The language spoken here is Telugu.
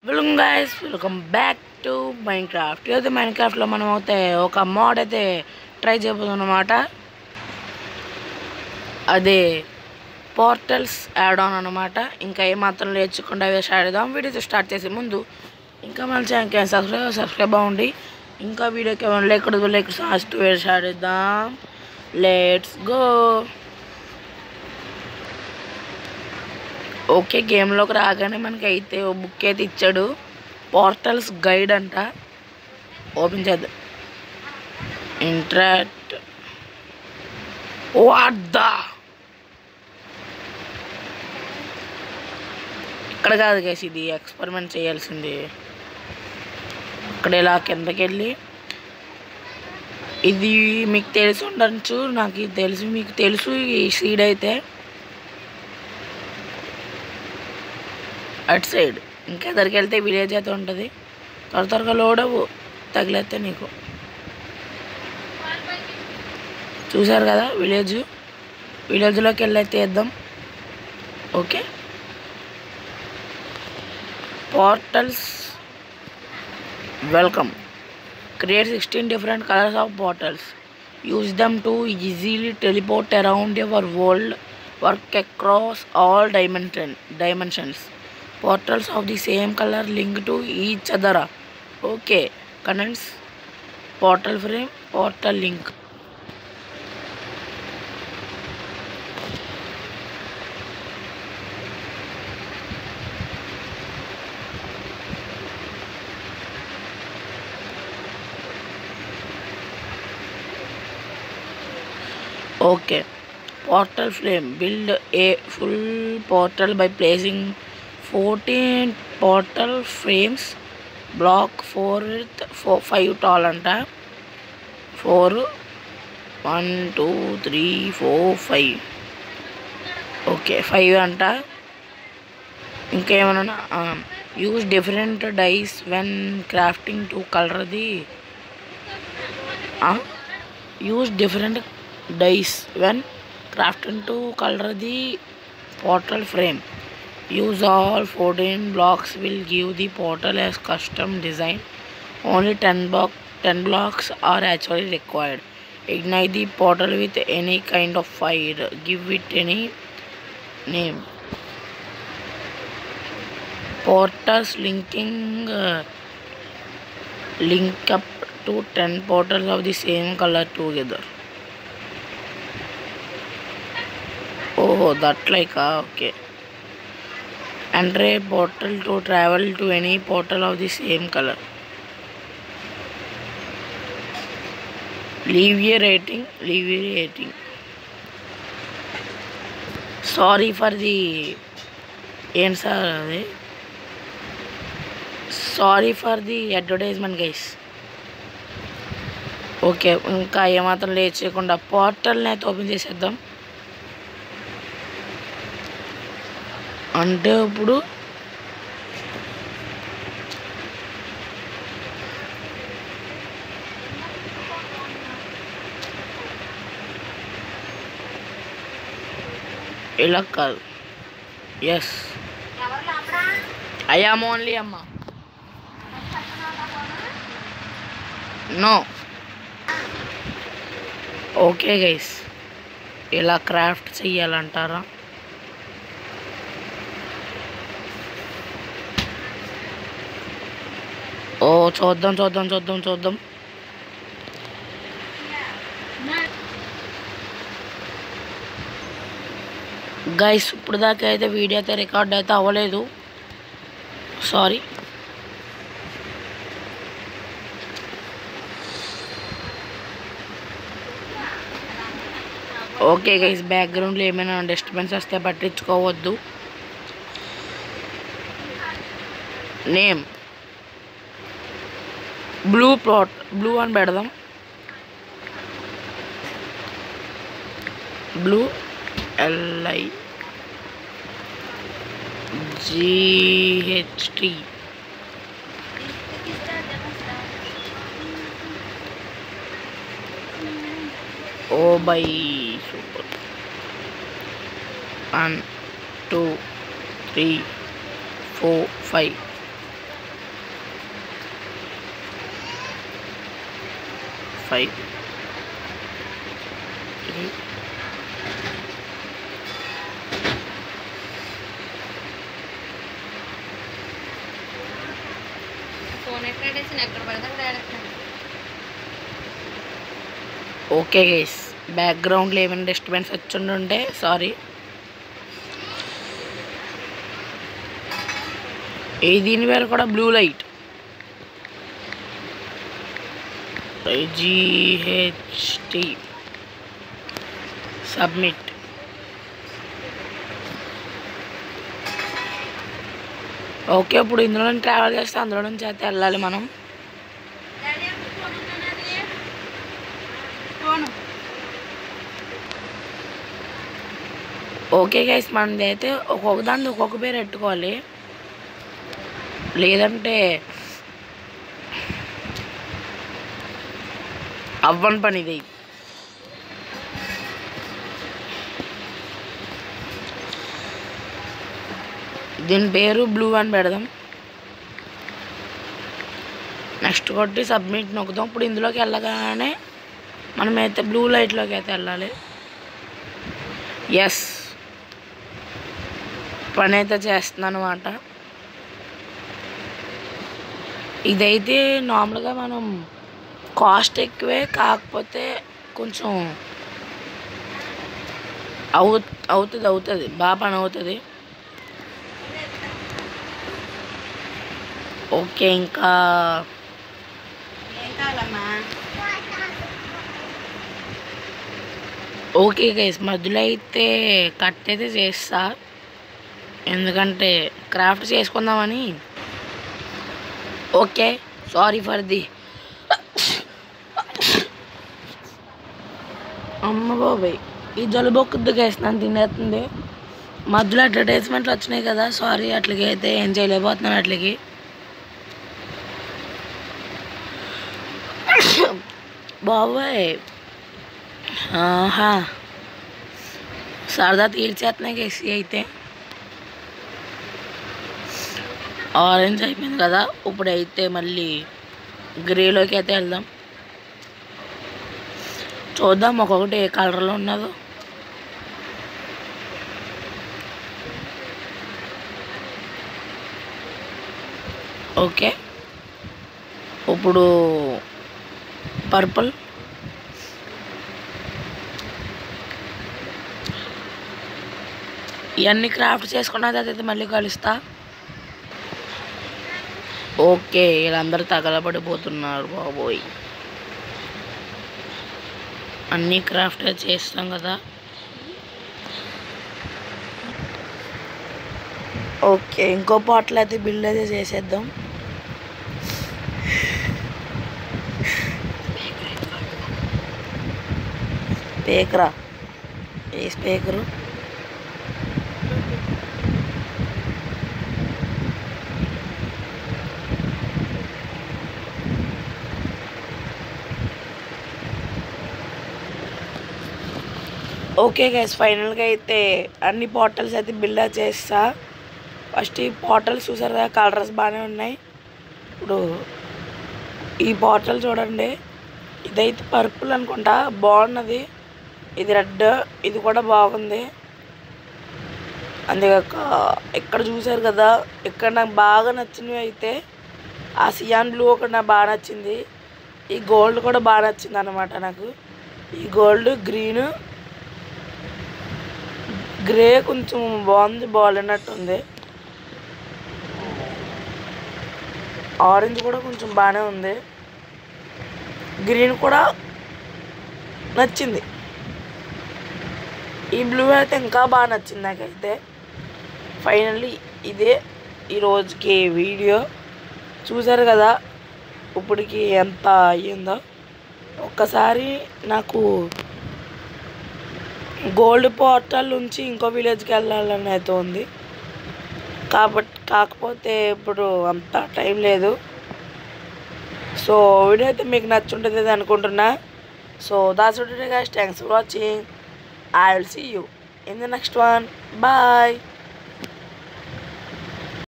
Welcome guys, welcome back to Minecraft. ఈరోజు మైన్క్రాఫ్ట్లో మనం అయితే ఒక మోడ్ అయితే ట్రై చేయబోతున్నాం అన్నమాట. అదే పోర్టల్స్ యాడ్ ఆన్ అనమాట. ఇంకా ఏమాత్రం నేర్చుకుండా స్టార్ట్ చేద్దాం. వీడియో స్టార్ట్ చేసే ముందు ఇంకా మన ఛానల్కి సబ్స్క్రైబ్ అవ్వండి. ఇంకా వీడియోకి ఏమైనా లేకుండా ఫాస్ట్ వీడియో స్టార్ట్ చేద్దాం. Let's go. ఓకే, గేమ్లోకి రాగానే మనకి అయితే ఓ బుక్ అయితే ఇచ్చాడు. పోర్టల్స్ గైడ్ అంట. ఓపెన్ చేద్దాం. ఇంట్రాక్ట్. వాట్ ద, ఇక్కడ కాదు గైస్, ఇది ఎక్స్పెరిమెంట్ చేయాల్సింది. ఇక్కడ ఇలా కిందకి వెళ్ళి, ఇది మీకు తెలిసి ఉండొచ్చు, నాకు ఇది తెలుసు, మీకు తెలుసు. ఈ సీడ్ అయితే అటు సైడ్ ఇంకా ఎదరికి వెళ్తే విలేజ్ అయితే ఉంటుంది. త్వరగా లోడ్ అవ్వు, తగిలేస్తే నీకు. చూసారు కదా విలేజ్లోకి వెళ్ళైతే వేద్దాం. Okay, portals welcome. Create 16 different colors of portals. Use them to easily teleport around your world. Work across all dimensions. Portals of the same color link to each other. Okay, condense portal frame, portal link. Okay, portal frame. Build a full portal by placing 14 portal frames. Block 4 with 5 tall anta. 4 1 2 3 4 5. Okay, 5 అంట. ఇంకేమన్నా use different dice when crafting to colour the. Use different dice when crafting to color the portal frame. Use all 14 blocks will give the portal as custom design. Only 10 blocks are actually required. Ignite the portal with any kind of fire. Give it any name. Portals linking link up to 10 portals of the same color together. Oh, that like okay. Enter a portal to travel to any portal of the same color. Leave a rating. Sorry for the answer. Sorry for the advertisement, guys. Okay, ఇంకా ఏమాత్రం లేట్ చేయకుండా పోర్టల్ని అయితే ఓపెన్ చేసేద్దాం. అంటే ఇప్పుడు ఇలా కాదు. ఎస్, ఐ యామ్ ఓన్లీ అమ్మా. నో. ఓకే గైస్, ఇలా క్రాఫ్ట్ చెయ్యాలంటారా? ఓ చూద్దాం. గైస్, ఇప్పుడు దాకా అయితే వీడియో అయితే రికార్డ్ అయితే అవ్వలేదు, సారీ. ఓకే గైస్, బ్యాక్గ్రౌండ్లో ఏమైనా డిస్టర్బెన్స్ వస్తే పట్టించుకోవద్దు. నేమ్ బ్లూ అని పెడదాం. Blue LIGHT. ఓ బై సూపర్. 1 2 3 4 5 5 ఓకే గైస్, బ్యాక్గ్రౌండ్లో ఏమైనా డిస్టర్బెన్స్ వచ్చి సారీ. దీని పేరు కూడా blue light, IGHT submit. Okay, ఇప్పుడు ఇందులో ట్రావెల్ చేస్తే అందులో నుంచి అయితే వెళ్ళాలి మనం. ఓకే గైస్, మనది అయితే ఒక్కొక్క దాన్ని ఒక్కొక్క పేరు పెట్టుకోవాలి, లేదంటే అవ్వని పని ఇది. దీని పేరు బ్లూ అని పెడదాం. నెక్స్ట్ కొట్టి సబ్మిట్ నొక్కుదాం. ఇప్పుడు ఇందులోకి వెళ్ళగానే మనమైతే బ్లూ లైట్లోకి అయితే వెళ్ళాలి. ఎస్, పని అయితే చేస్తున్నాను అన్నమాట. ఇదైతే నార్మల్గా మనం కాస్ట్ ఎక్కువే, కాకపోతే కొంచెం అవుతుంది బాగా పని అవుతుంది. ఓకే, ఇంకా ఓకే గైస్, మధ్యలో అయితే కట్ అయితే చేస్తా, ఎందుకంటే క్రాఫ్ట్ చేసుకుందామని. ఓకే, సారీ ఫర్ ది అమ్మ బాబాయ్, ఈ జలుబొక్కుద్దు గైస్, నన్ను తినేస్తుంది. మధ్యలో అడ్వర్టైజ్మెంట్లు వచ్చినాయి కదా, సారీ. అట్లకి అయితే ఏం చేయలేకపోతున్నాను అట్లకి. బాబాయ్ ఆహా, సరదా తీర్చేస్తున్నాయి గైస్. అయితే ఆరెంజ్ అయిపోయింది కదా, ఇప్పుడైతే మళ్ళీ గ్రేలోకి అయితే వెళ్దాం. చూద్దాం ఒక్కొక్కటి ఏ కలర్లో ఉన్నదో. ఓకే, ఇప్పుడు పర్పుల్, ఇవన్నీ క్రాఫ్ట్ చేసుకున్న తర్వాత మళ్ళీ కలుస్తా. ఓకే, వీళ్ళందరూ తగలబడిపోతున్నారు బాబోయ్. అన్నీ క్రాఫ్ట్ చేస్తాం కదా. ఓకే, ఇంకో పాటలు అయితే బిల్డ్ అయితే చేసేద్దాం. స్పీకరా, ఏ స్పీకరు? ఓకే గైస్, ఫైనల్గా అయితే అన్ని పోర్టల్స్ అయితే బిల్డ్ చేస్తా. ఫస్ట్ ఈ పోర్టల్స్ చూసారు కదా, కలర్స్ బాగానే ఉన్నాయి. ఇప్పుడు ఈ పోర్టల్ చూడండి, ఇదైతే పర్పుల్ అనుకుంటా, బాగున్నది. ఇది రెడ్, ఇది కూడా బాగుంది. అంతేకాక ఇక్కడ చూసారు కదా, ఇక్కడ నాకు బాగా నచ్చినవి అయితే ఆ సియాన్ బ్లూ ఒకటి నాకు బాగా నచ్చింది. ఈ గోల్డ్ కూడా బాగా నచ్చింది అన్నమాట నాకు. ఈ గోల్డ్, గ్రీన్, గ్రే కొంచెం బాగుంది, బాగాలేనట్టుంది. ఆరెంజ్ కూడా కొంచెం బాగానే ఉంది. గ్రీన్ కూడా నచ్చింది. ఈ బ్లూ అయితే ఇంకా బాగా నచ్చింది నాకైతే. ఫైనల్లీ ఇదే ఈరోజుకి వీడియో. చూసారు కదా ఇప్పటికి ఎంత అయ్యిందో. ఒక్కసారి నాకు గోల్డ్ పోర్టల్ నుంచి ఇంకో విలేజ్కి వెళ్ళాలని అయితే ఉంది, కాకపోతే ఇప్పుడు అంత టైం లేదు. సో వీడియో అయితే మీకు నచ్చుంటుంది అనుకుంటున్నా. So that's it guys, thanks for watching. I will see you in the next one. Bye.